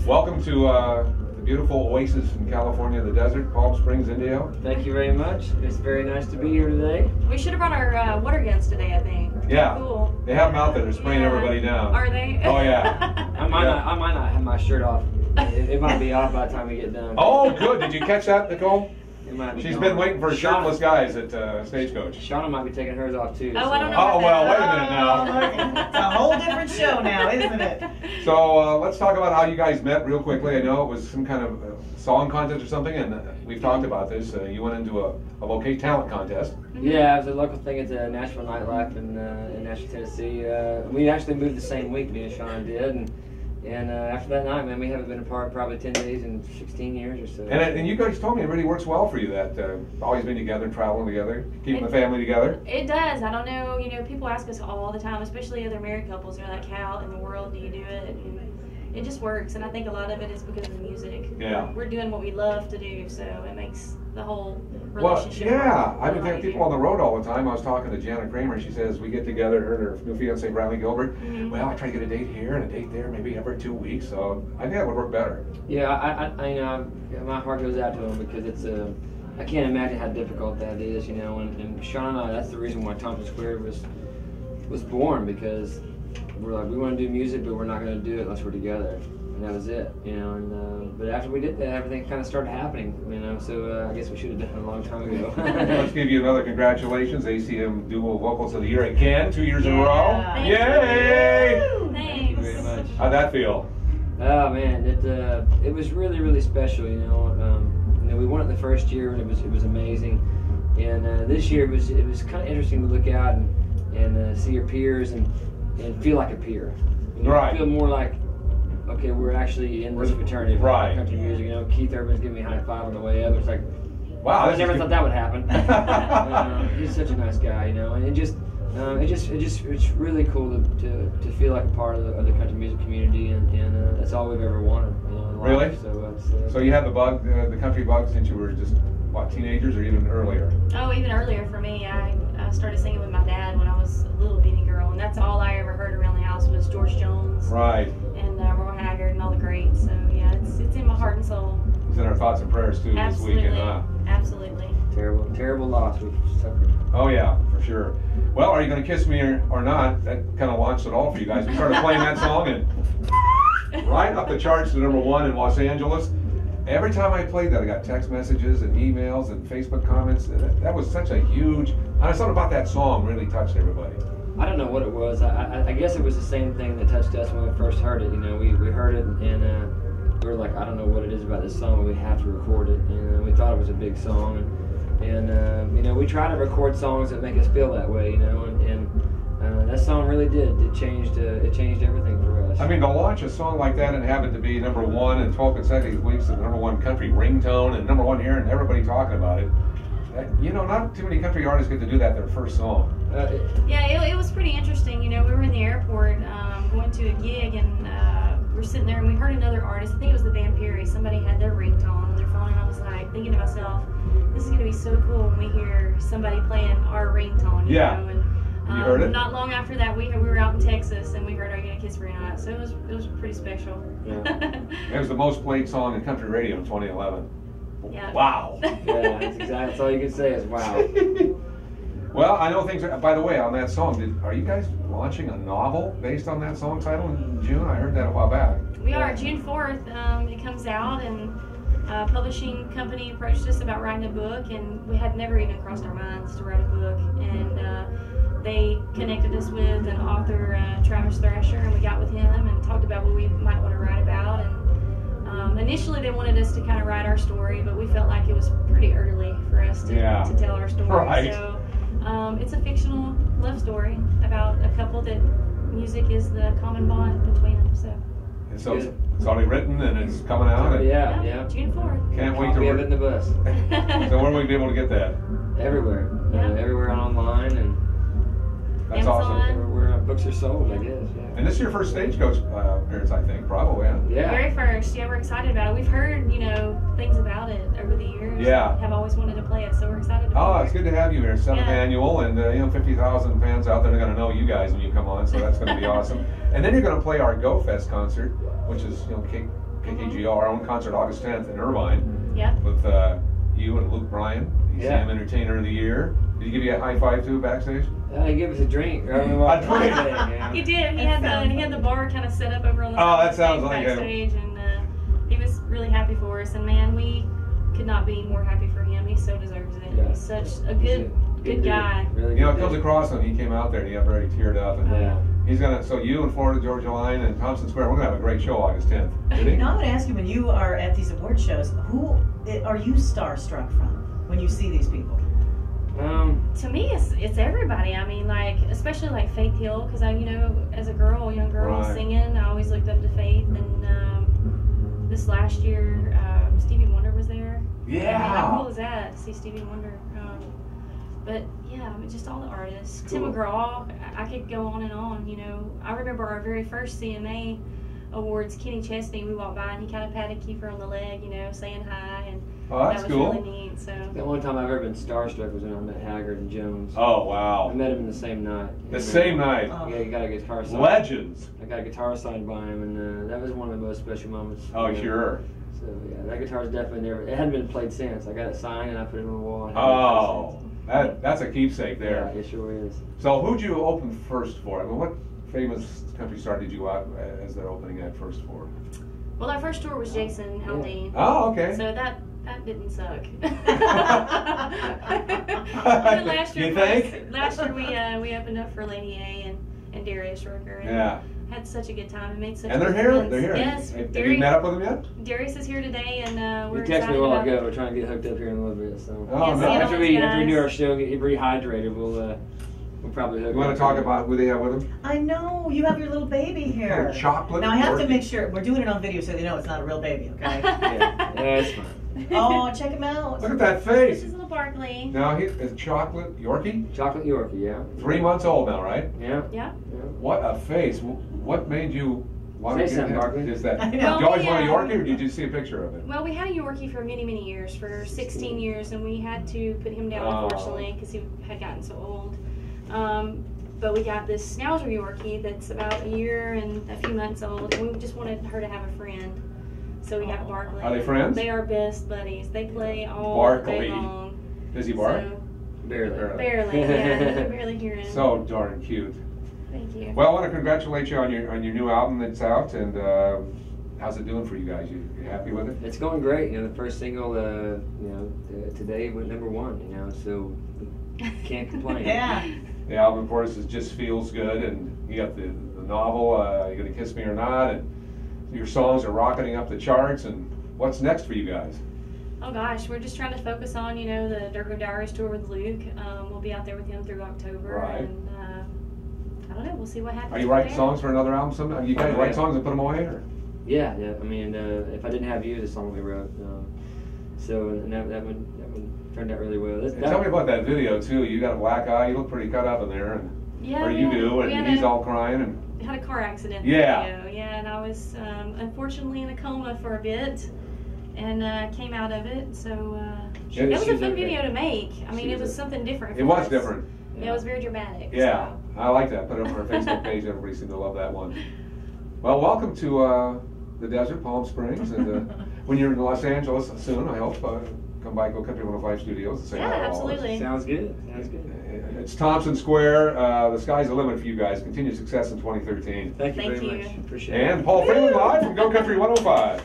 Welcome to the beautiful oasis in California, the desert, Palm Springs, Indio. Thank you very much. It's very nice to be here today. We should have brought our water guns today, I think. Yeah. Cool. They have them out there. They're spraying everybody down. Are they? Oh, yeah. I might not have my shirt off. It might be off by the time we get done. Oh, good. Did you catch that, Nicole? It might be She's gone. been waiting for shirtless guys at Stagecoach. Shauna might be taking hers off too. Oh, I don't know. Oh, well, wait a minute Oh, now. it's a whole different show now, isn't it? So let's talk about how you guys met real quickly. I know it was some kind of song contest or something, and we've talked about this. You went into a local talent contest. Yeah, it was a local thing at the Nashville Nightlife in Nashville, Tennessee. We actually moved the same week, me and Shauna did, and after that night, man, we haven't been apart probably 10 days in 16 years or so. And you guys told me it really works well for you, that always being together, traveling together, keeping the family together. It does. I don't know. You know, people ask us all the time, especially other married couples. They're like, "How in the world do you do it?" And it just works. And I think a lot of it is because of the music. Yeah. We're doing what we love to do, so it makes the whole Well, relationship. yeah. work. I've been taking people on the road all the time. I was talking to Janet Kramer. She says, we get together, her and her new fiance, Bradley Gilbert. Mhm. Well, I try to get a date here and a date there, maybe every 2 weeks. So I think that would work better. Yeah, I you know, my heart goes out to him because it's I can't imagine how difficult that is, you know. And Shauna and I, that's the reason why Thompson Square was born, because we're like, we want to do music, but we're not going to do it unless we're together. And that was it, you know. And but after we did that, everything kind of started happening, you know. So I guess we should have done it a long time ago. Let's give you another congratulations. ACM Duo Vocals of the Year again, 2 years in a row. Thank Yay! you. Thank you Thanks. very much. How'd that feel? Oh man, it was really, really special, you know. You know, we won it the first year and it was amazing. And this year it was kind of interesting to look out and see your peers and feel like a peer. You know, Right. Feel more like, okay, we're actually in this fraternity of Right. country music. You know, Keith Urban's giving me a high five on the way up. It's like, Wow. I this never is thought that would happen. He's such a nice guy, you know, and it's really cool to feel like a part of the country music community, and that's all we've ever wanted, you know, in life. Really? So it's, So you had the bug, the country bug, since you were just, what, teenagers or even earlier? Oh, even earlier for me. I started singing with my dad when I was a little bitty girl, and that's all I ever heard around the house was George Jones Right. and Merle Haggard and all the greats. So yeah, it's in my heart and soul. It's in our thoughts and prayers too this weekend, huh? Absolutely. terrible loss we've suffered. Oh yeah, for sure. Well, Are You Gonna Kiss Me or Not? That kind of launched it all for you guys. We started playing that song and right up the charts to #1 in Los Angeles. Every time I played that, I got text messages and emails and Facebook comments. That was such a huge, and something about that song really touched everybody. I don't know what it was. I guess it was the same thing that touched us when we first heard it. You know, we heard it and we were like, I don't know what it is about this song, but we have to record it. And we thought it was a big song. And you know, we try to record songs that make us feel that way, you know, and that song really did. It changed everything for us. I mean, to launch a song like that and have it to be #1 in 12 consecutive weeks, the #1 country ringtone and #1 here and everybody talking about it. You know, not too many country artists get to do that their first song. Yeah, it was pretty interesting. You know, we were in the airport going to a gig, and we were sitting there, and we heard another artist. I think it was the Van Perry. Somebody had their ringtone on their phone, and I was like thinking to myself, this is going to be so cool when we hear somebody playing our ringtone. You know? And, you heard it? Not long after that, we were out in Texas, and we heard "Are You Gonna Kiss Me or Not?" So it was pretty special. Yeah. It was the most played song in country radio in 2011. Yeah. Wow. Yeah, that's all you can say is wow. Well, I know things are, by the way, on that song, are you guys launching a novel based on that song title in June? I heard that a while back. We are. June 4th, it comes out, and a publishing company approached us about writing a book, and we had never even crossed our minds to write a book. And they connected us with an author, Travis Thrasher, and we got with him and talked about what we might want to write about. And initially they wanted us to kind of write our story, but we felt like it was pretty early for us to tell our story. Right. So it's a fictional love story about a couple that music is the common bond between them. So. And so it's already written and it's coming out. And Yeah. June 4th. Can't wait to Copy of it in the bus. So where will we be able to get that? Everywhere. Yeah. Everywhere online, and That's Amazon. awesome. everywhere books are sold, I guess. Yeah. And this is your first Stagecoach appearance, I think, probably. Yeah. Very first. Yeah, we're excited about it. We've heard, you know, things about it over the years. Yeah. Have always wanted to play it, so we're excited Oh, about it's it. good to have you here. 7th Yeah. annual, and you know, 50,000 fans out there are going to know you guys when you come on, so that's going to be awesome. And then you're going to play our Go Fest concert, which is, you know, KKGO, our own concert August 10th in Irvine Yeah. with you and Luke Bryan. He's Yeah. the Entertainer of the Year. Did he give you a high five too backstage? He gave us a drink. A drink? He did. He had the bar kind of set up over on the Oh, side that sounds like him. backstage, and he was really happy for us. And man, we could not be more happy for him. He so deserves it. Yeah. He's such a good guy. Really You know, it good comes dude. across when he came out there and he got very teared up. And Yeah. he's gonna. So you and Florida Georgia Line and Thompson Square, we're gonna have a great show August 10th. Did he? Now I'm going to ask you, when you are at these award shows, who are you starstruck from when you see these people? To me, it's everybody. I mean, like, especially like Faith Hill, because I, as a young girl Right. singing, I always looked up to Faith. And this last year, Stevie Wonder was there. Yeah. How cool is that to see Stevie Wonder? But yeah, I mean, just all the artists. Cool. Tim McGraw, I could go on and on. I remember our very first CMA awards, Kenny Chesney. We walked by and he kind of patted Kiefer on the leg, saying hi, and Oh, that's that was cool. really neat. So The only time I've ever been starstruck was when I met Haggard and Jones. Oh, I wow. met him in the same night. The same night. Oh. Yeah, he got a guitar signed. Legends. I got a guitar signed by him, and that was one of the most special moments. Oh, sure. So yeah, that guitar's definitely never. It hadn't been played since. I got it signed and I put it on the wall. I haven't played Oh, that's a keepsake since. there. Yeah, it sure is. So who'd you open first for? I mean, what famous country star did you go out as their opening act first for? well, our first tour was Jason Aldean. Oh, okay. So that didn't suck. You think? Last year we opened up for Lady A and Darius Rucker. And Yeah. had such a good time and made such. And they're good here. friends. They're here. Yes. Have you met up with them yet? Darius is here today, and we're He texted excited me a while about ago. it. We're trying to get hooked up here in a little bit. So Oh, Yeah, no. see all after those we guys. do our show, get rehydrated, we'll probably hook You want up. to talk about who they have with them? I know, you have your little baby here. Oh, chocolate. Now I have to turkey. make sure, we're doing it on video so they know it's not a real baby, okay? Yeah, it's fine. Oh, check him out. Look at that This face. is little Barkley. Now he is chocolate Yorkie. Chocolate Yorkie, yeah. 3 months old now, right? Yeah. Yeah. What a face. What made you want to Say get something, him? Barkley. Is that? I Did know. you always Well, want a yeah. Yorkie, or did you see a picture of it? Well, we had a Yorkie for many, many years, for 16 years, and we had to put him down, Oh. unfortunately, because he had gotten so old. But we got this Schnauzer Yorkie that's about a year and a few months old, and we just wanted her to have a friend. So we got Barkley. Are they friends? They are best buddies. They play all Barkley. day long. Does he bark? So, Barely. barely, yeah. You can barely hear him. So darn cute. Thank you. Well, I want to congratulate you on your new album that's out, and how's it doing for you guys? You happy with it? It's going great. The first single, today went #1. So can't complain. Yeah. The album, of course, just feels good, and you got the novel, You Gonna Kiss Me or Not, and your songs are rocketing up the charts. And what's next for you guys? Oh gosh, we're just trying to focus on, the Durgo Diaries tour with Luke. We'll be out there with him through October, Right. and I don't know. We'll see what happens. Are you writing from there. songs for another album sometime? You guys write songs and put them away, or? Yeah. I mean, if I didn't have you, the song we wrote. And that one turned out really well. And tell me about that video too. You got a black eye. You look pretty cut up in there, and Yeah, or you we do, had and he's all crying. And had a car accident. Yeah. In the video. Yeah, and I was unfortunately in a coma for a bit, and came out of it. So Yeah, it was a she's fun okay. video to make. I mean, She's it was okay. something different. it for was us. different. It was very dramatic. Yeah, So. I like that. Put it on our Facebook page. Everybody seemed to love that one. Well, welcome to the desert, Palm Springs, and when you're in Los Angeles soon, I hope, come by Go Country 105 Studios and say Yeah, hi to all of us. absolutely. Sounds good. Sounds good. It's Thompson Square. The sky's the limit for you guys. Continued success in 2013. Thank you Thank very you. much. Appreciate it. And Paul Freeland live from Go Country 105.